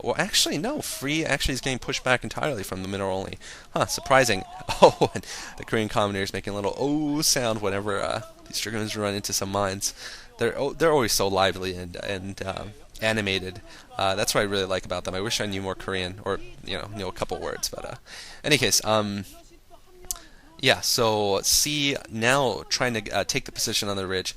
Well, actually, no. Free actually is getting pushed back entirely from the mineral only. Huh, surprising. Oh, and the Korean commentator is making a little oh sound whenever these dragoons run into some mines. They're always so lively and animated. That's what I really like about them. I wish I knew more Korean or knew a couple words, but any case, yeah, so C now trying to take the position on the ridge.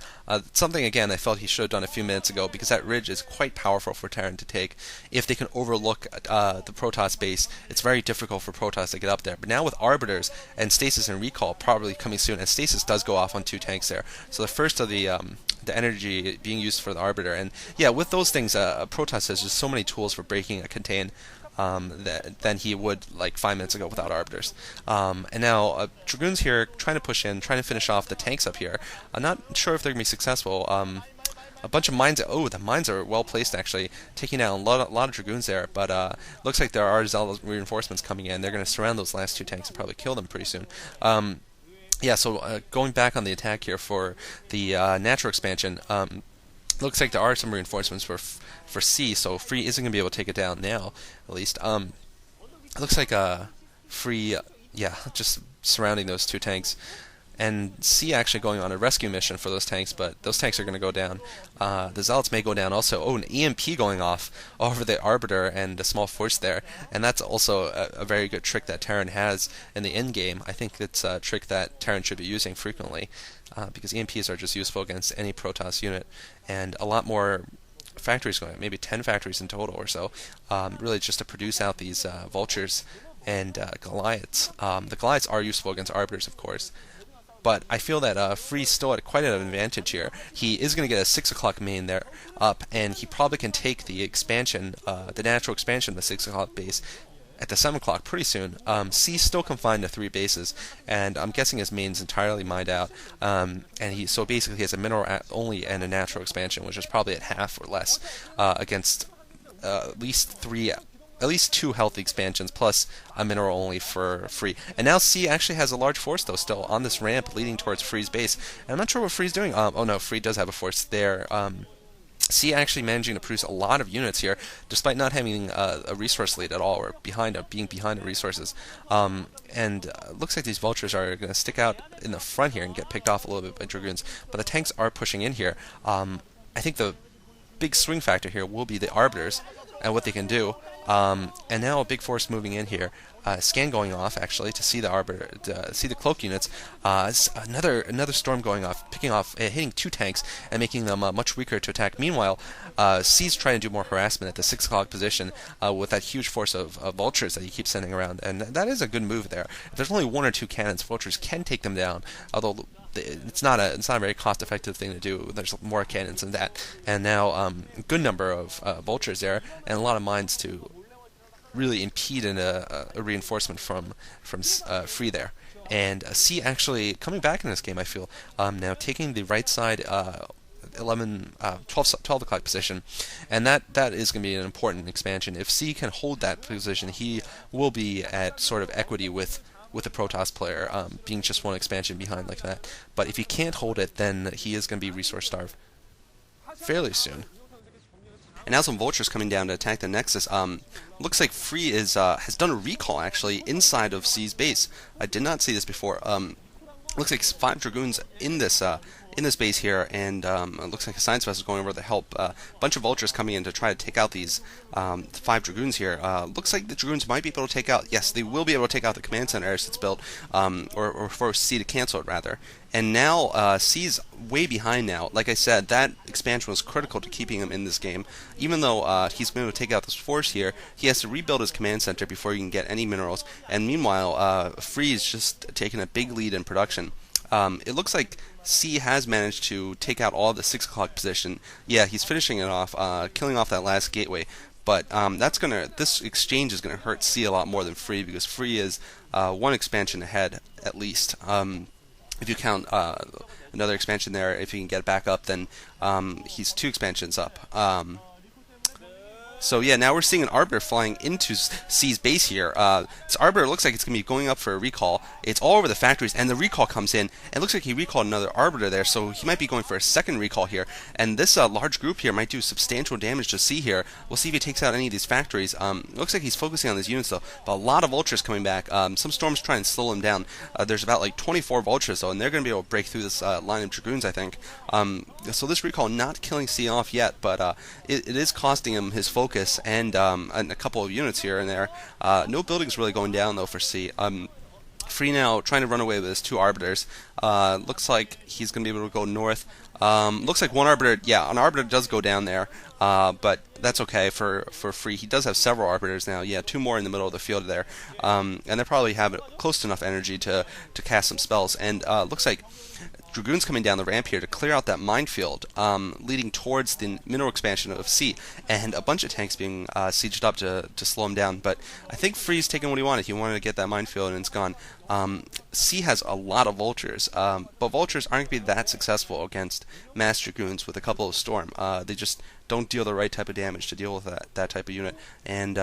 Something, again, I felt he should have done a few minutes ago because that ridge is quite powerful for Terran to take. If they can overlook the Protoss base, it's very difficult for Protoss to get up there. But now with Arbiters and Stasis and Recall probably coming soon, and Stasis does go off on 2 tanks there. So the first of the energy being used for the Arbiter. And yeah, with those things, Protoss has just so many tools for breaking a contain than he would like 5 minutes ago without Arbiters. And now Dragoons here trying to push in, trying to finish off the tanks up here. I'm not sure if they're going to be successful. A bunch of mines. Oh, the mines are well placed actually, taking down a lot of Dragoons there. But looks like there are Zealot reinforcements coming in. They're going to surround those last 2 tanks and probably kill them pretty soon. Yeah, so going back on the attack here for the natural expansion. Looks like there are some reinforcements for C, so Free isn't going to be able to take it down now, at least. It looks like Free, yeah, just surrounding those 2 tanks. And C actually going on a rescue mission for those tanks, but those tanks are going to go down. The Zealots may go down also. Oh, an EMP going off over the Arbiter and a small force there. And that's also a very good trick that Terran has in the end game. I think it's a trick that Terran should be using frequently, because EMPs are just useful against any Protoss unit. And a lot more factories going, maybe 10 factories in total or so, really just to produce out these Vultures and Goliaths. The Goliaths are useful against Arbiters, of course. But I feel that Free's still at quite an advantage here. He is going to get a 6 o'clock main there up, and he probably can take the expansion, the natural expansion of the 6 o'clock base at the 7 o'clock pretty soon. C's still confined to 3 bases, and I'm guessing his main's entirely mined out. And so basically he has a mineral only and a natural expansion, which is probably at half or less against at least 2 healthy expansions plus a mineral only for Free. And now C actually has a large force though still on this ramp leading towards Free's base. And I'm not sure what Free's doing. Oh no, Free does have a force there. C actually managing to produce a lot of units here, despite not having a resource lead at all, or being behind the resources. And looks like these Vultures are going to stick out in the front here and get picked off a little bit by Dragoons. But the tanks are pushing in here. I think the big swing factor here will be the Arbiters and what they can do. And now a big force moving in here. Scan going off actually to see the Arbiter, see the cloak units. Another storm going off, picking off, hitting 2 tanks and making them much weaker to attack. Meanwhile, C's trying to do more harassment at the 6 o'clock position with that huge force of Vultures that he keeps sending around, and that is a good move there. If there's only 1 or 2 cannons, Vultures can take them down. Although it's not a very cost-effective thing to do. There's more cannons than that, and now a good number of Vultures there, and a lot of mines to really impede a reinforcement from Free there. And C actually coming back in this game, I feel, now taking the right side 12 o'clock position, and that is going to be an important expansion. If C can hold that position, he will be at sort of equity with the Protoss player, being just 1 expansion behind like that. But if he can't hold it, then he is going to be resource starved fairly soon. And now some Vultures coming down to attack the Nexus. Looks like Free is has done a recall actually inside of C's base. I did not see this before. Looks like 5 Dragoons in this base here, and it looks like a science vessel going over to help. A bunch of Vultures coming in to try to take out these 5 Dragoons here. Looks like the Dragoons might be able to take out. Yes, they will be able to take out the command center as it's built, or for C to cancel it rather. And now C's way behind now. Like I said, that expansion was critical to keeping him in this game. Even though he's been able to take out this force here, he has to rebuild his command center before he can get any minerals. And meanwhile, Free is just taking a big lead in production. It looks like C has managed to take out all of the 6 o'clock position. Yeah, he's finishing it off, killing off that last gateway. But this exchange is gonna hurt C a lot more than Free, because Free is 1 expansion ahead at least. If you count another expansion there, if he can get back up, then he's 2 expansions up. So yeah, now we're seeing an Arbiter flying into C's base here. This Arbiter looks like it's going to be going up for a recall. It's all over the factories, and the recall comes in. And it looks like he recalled another Arbiter there, so he might be going for a second recall here. And this large group here might do substantial damage to C here. We'll see if he takes out any of these factories. Looks like he's focusing on these units though. But a lot of Vultures coming back. Some Storms try and slow him down. There's about like 24 Vultures though, and they're going to be able to break through this line of Dragoons, I think. So this recall not killing C off yet, but it is costing him his focus and a couple of units here and there. No buildings really going down though for C. Free now trying to run away with his 2 Arbiters. Looks like he's going to be able to go north. Looks like one Arbiter, yeah, an Arbiter does go down there, but that's okay for Free. He does have several Arbiters now. Yeah, 2 more in the middle of the field there, and they probably have close to enough energy to cast some spells. And looks like Dragoons coming down the ramp here to clear out that minefield, leading towards the mineral expansion of C, and a bunch of tanks being sieged up to slow him down. But I think Free's taking what he wanted. He wanted to get that minefield, and it's gone. C has a lot of Vultures, but Vultures aren't going to be that successful against mass Dragoons with a couple of Storm. They just don't deal the right type of damage to deal with that type of unit. And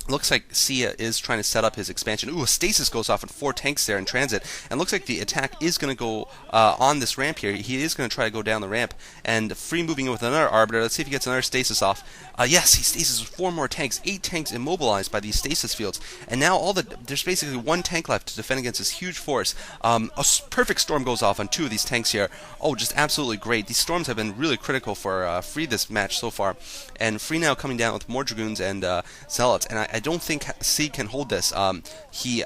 looks like Sia is trying to set up his expansion. Ooh, a stasis goes off and 4 tanks there in transit. And looks like the attack is going to go on this ramp here. He is going to try to go down the ramp. And Free moving in with another Arbiter. Let's see if he gets another stasis off. Yes, he stasis with 4 more tanks. 8 tanks immobilized by these stasis fields. And now there's basically 1 tank left to defend against this huge force. A perfect storm goes off on 2 of these tanks here. Oh, just absolutely great. These storms have been really critical for Free this match so far. And Free now coming down with more Dragoons and Zealots. And I don't think C can hold this. He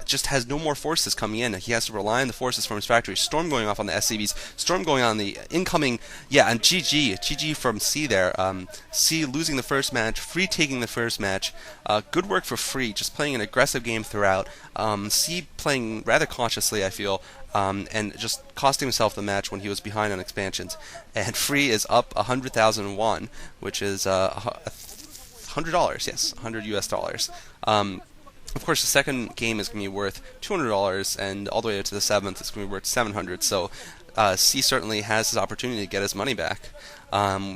just has no more forces coming in. He has to rely on the forces from his factory. Storm going off on the SCVs. Storm going on the incoming. Yeah, and GG from C there. C losing the first match. Free taking the first match. Good work for Free. Just playing an aggressive game throughout. C playing rather cautiously, I feel. And just costing himself the match when he was behind on expansions. And Free is up 100,001, which is $100, yes, $100 US. Of course, the second game is going to be worth $200, and all the way to the 7th, it's going to be worth $700. So C certainly has his opportunity to get his money back.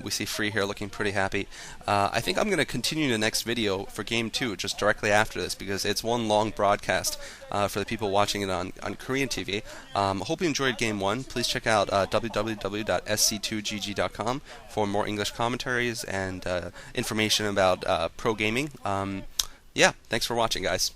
We see Free here looking pretty happy. I think I'm going to continue the next video for Game 2 just directly after this, because it's one long broadcast for the people watching it on Korean TV. Hope you enjoyed Game 1. Please check out www.sc2gg.com for more English commentaries and information about pro gaming. Yeah, thanks for watching, guys.